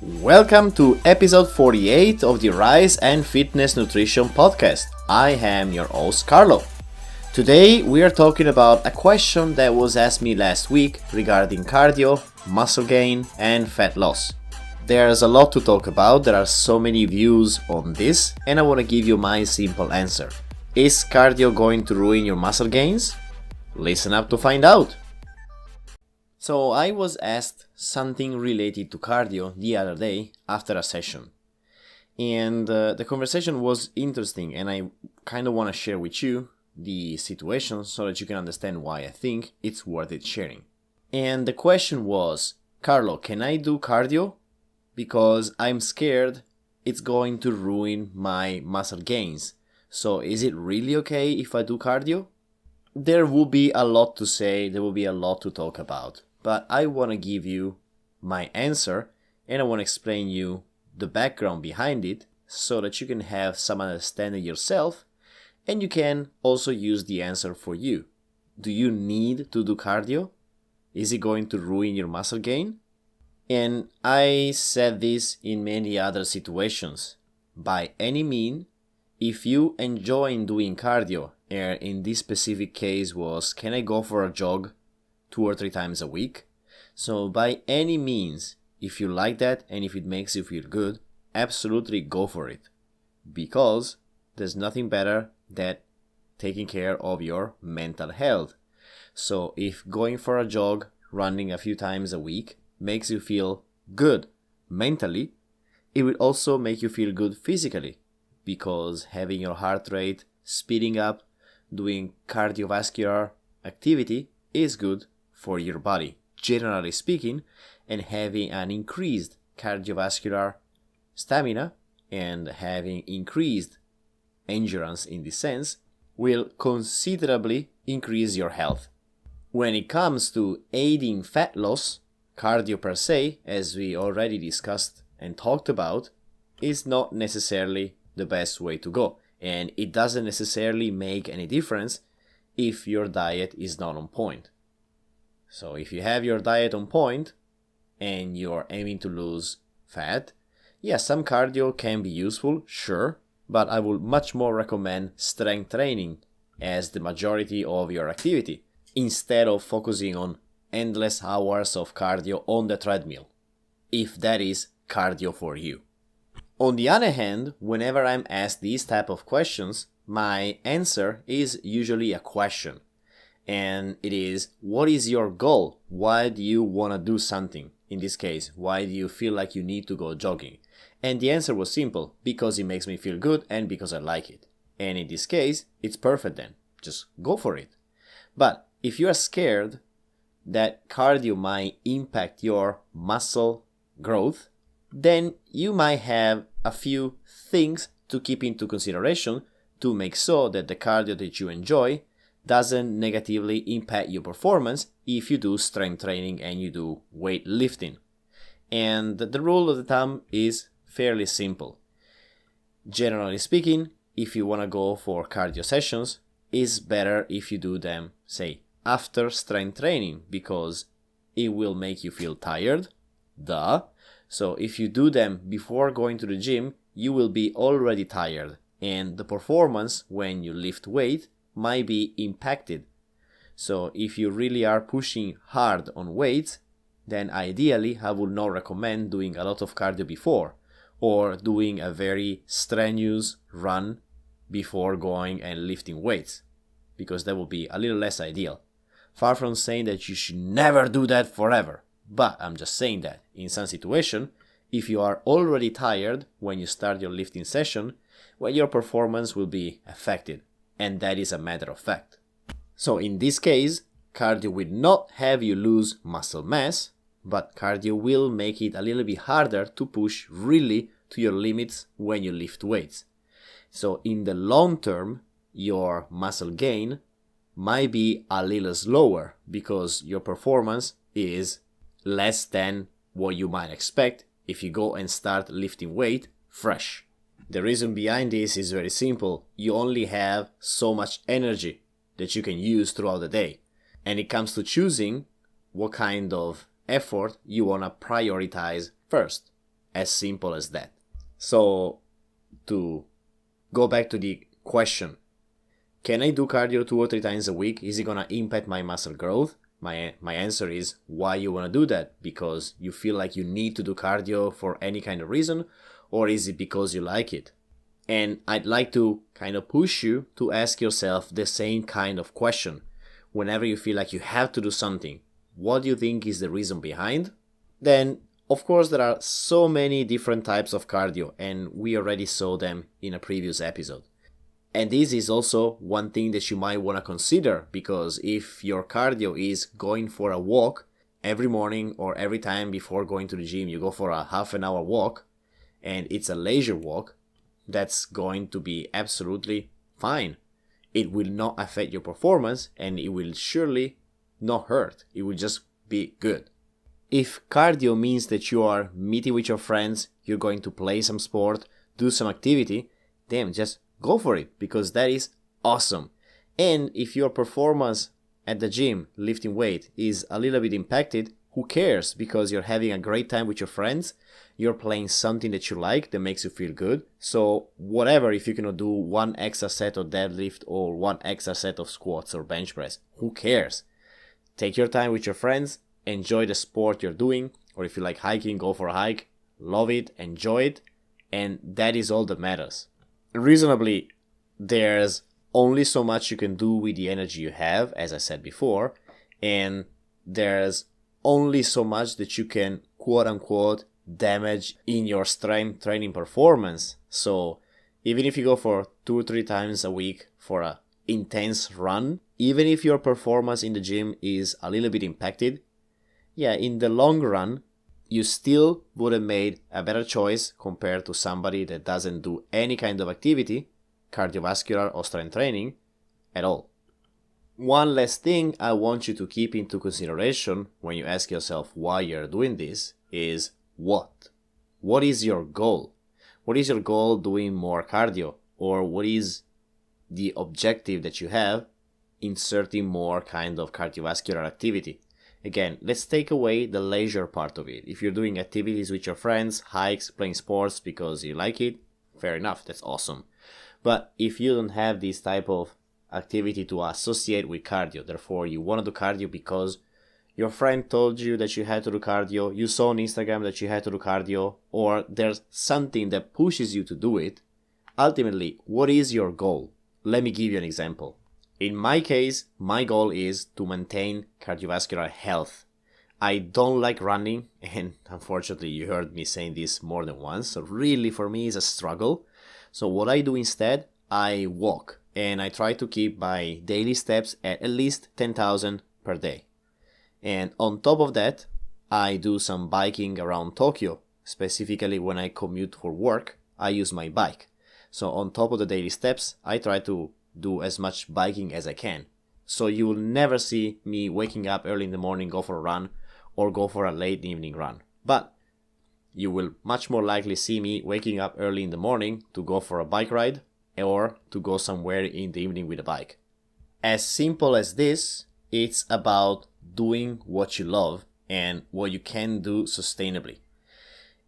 Welcome to episode 48 of the Rise and Fitness Nutrition podcast. I am your host, Carlo. Today we are talking about a question that was asked me last week regarding cardio, muscle gain, and fat loss. There's a lot to talk about, there are so many views on this, and I want to give you my simple answer. Is cardio going to ruin your muscle gains? Listen up to find out. So I was asked something related to cardio the other day after a session. And the conversation was interesting, and I kind of want to share with you the situation so that you can understand why I think it's worth it sharing. And the question was, Carlo, can I do cardio? Because I'm scared it's going to ruin my muscle gains. So is it really okay if I do cardio? There will be a lot to say, there will be a lot to talk about. But I want to give you my answer and I want to explain you the background behind it so that you can have some understanding yourself and you can also use the answer for you. Do you need to do cardio? Is it going to ruin your muscle gain? And I said this in many other situations. By any means, if you enjoy doing cardio, and in this specific case was, can I go for a jog 2 or 3 times a week? So by any means, if you like that and if it makes you feel good, absolutely go for it. Because there's nothing better than taking care of your mental health. So if going for a jog, running a few times a week makes you feel good mentally, it will also make you feel good physically. Because having your heart rate speeding up, doing cardiovascular activity is good for your body, generally speaking, and having an increased cardiovascular stamina and having increased endurance in this sense will considerably increase your health. When it comes to aiding fat loss, cardio per se, as we already discussed and talked about, is not necessarily the best way to go, and it doesn't necessarily make any difference if your diet is not on point. So if you have your diet on point and you're aiming to lose fat, yes, some cardio can be useful, sure, but I would much more recommend strength training as the majority of your activity instead of focusing on endless hours of cardio on the treadmill, if that is cardio for you. On the other hand, whenever I'm asked these type of questions, my answer is usually a question. And it is, what is your goal? Why do you want to do something? In this case, why do you feel like you need to go jogging? And the answer was simple, because it makes me feel good and because I like it. And in this case, it's perfect then. Just go for it. But if you are scared that cardio might impact your muscle growth, then you might have a few things to keep into consideration to make sure that the cardio that you enjoy doesn't negatively impact your performance if you do strength training and you do weightlifting. And the rule of the thumb is fairly simple. Generally speaking, if you want to go for cardio sessions, it's better if you do them, say, after strength training because it will make you feel tired. Duh. So if you do them before going to the gym, you will be already tired and the performance when you lift weight might be impacted. So if you really are pushing hard on weights, then ideally I would not recommend doing a lot of cardio before or doing a very strenuous run before going and lifting weights, because that will be a little less ideal. Far from saying that you should never do that forever, but I'm just saying that in some situation, if you are already tired when you start your lifting session, well, your performance will be affected. And that is a matter of fact. So in this case, cardio will not have you lose muscle mass, but cardio will make it a little bit harder to push really to your limits when you lift weights. So in the long term, your muscle gain might be a little slower because your performance is less than what you might expect if you go and start lifting weight fresh. The reason behind this is very simple. You only have so much energy that you can use throughout the day. And it comes to choosing what kind of effort you want to prioritize first. As simple as that. So, to go back to the question, can I do cardio 2 or 3 times a week? Is it gonna impact my muscle growth? My answer is, why you wanna do that? Because you feel like you need to do cardio for any kind of reason, or is it because you like it? And I'd like to kind of push you to ask yourself the same kind of question. Whenever you feel like you have to do something, what do you think is the reason behind? Then, of course, there are so many different types of cardio, and we already saw them in a previous episode. And this is also one thing that you might want to consider, because if your cardio is going for a walk every morning or every time before going to the gym, you go for a half an hour walk and it's a leisure walk, that's going to be absolutely fine. It will not affect your performance and it will surely not hurt. It will just be good. If cardio means that you are meeting with your friends, you're going to play some sport, do some activity, then just go for it, because that is awesome. And if your performance at the gym, lifting weight, is a little bit impacted, who cares? Because you're having a great time with your friends, you're playing something that you like, that makes you feel good. So whatever, if you cannot do 1 extra set of deadlift or 1 extra set of squats or bench press, who cares? Take your time with your friends, enjoy the sport you're doing, or if you like hiking, go for a hike, love it, enjoy it, and that is all that matters. Reasonably, there's only so much you can do with the energy you have, as I said before, and there's only so much that you can quote-unquote damage in your strength training performance. So even if you go for 2 or 3 times a week for an intense run, even if your performance in the gym is a little bit impacted, yeah, in the long run, you still would have made a better choice compared to somebody that doesn't do any kind of activity, cardiovascular or strength training, at all. One last thing I want you to keep into consideration when you ask yourself why you're doing this is what? What is your goal? What is your goal doing more cardio? Or what is the objective that you have inserting more kind of cardiovascular activity? Again, let's take away the leisure part of it. If you're doing activities with your friends, hikes, playing sports because you like it, fair enough, that's awesome. But if you don't have this type of activity to associate with cardio, therefore you want to do cardio because your friend told you that you had to do cardio, you saw on Instagram that you had to do cardio, or there's something that pushes you to do it, ultimately, what is your goal? Let me give you an example. In my case, my goal is to maintain cardiovascular health. I don't like running, and unfortunately you heard me saying this more than once, so really for me it's a struggle. So what I do instead, I walk, and I try to keep my daily steps at least 10,000 per day. And on top of that, I do some biking around Tokyo. Specifically when I commute for work, I use my bike. So on top of the daily steps, I try to do as much biking as I can. So you will never see me waking up early in the morning, go for a run, or go for a late evening run. But you will much more likely see me waking up early in the morning to go for a bike ride or to go somewhere in the evening with a bike. As simple as this, it's about doing what you love and what you can do sustainably.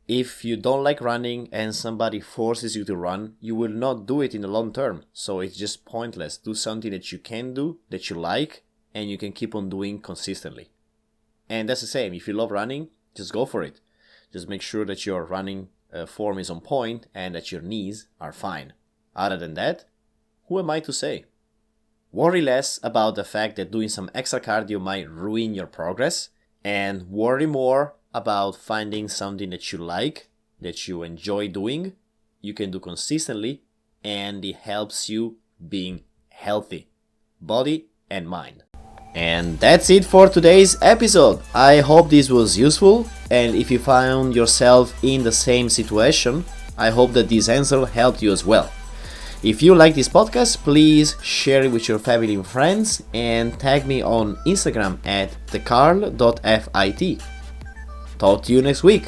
If you don't like running and somebody forces you to run, you will not do it in the long term. So it's just pointless. Do something that you can do, that you like, and you can keep on doing consistently. And that's the same. If you love running, just go for it. Just make sure that your running form is on point and that your knees are fine. Other than that, who am I to say? Worry less about the fact that doing some extra cardio might ruin your progress, and worry more about finding something that you like, that you enjoy doing, you can do consistently, and it helps you being healthy, body and mind. And that's it for today's episode. I hope this was useful, and if you found yourself in the same situation, I hope that this answer helped you as well. If you like this podcast, please share it with your family and friends, and tag me on Instagram at thecarl.fit. Talk to you next week.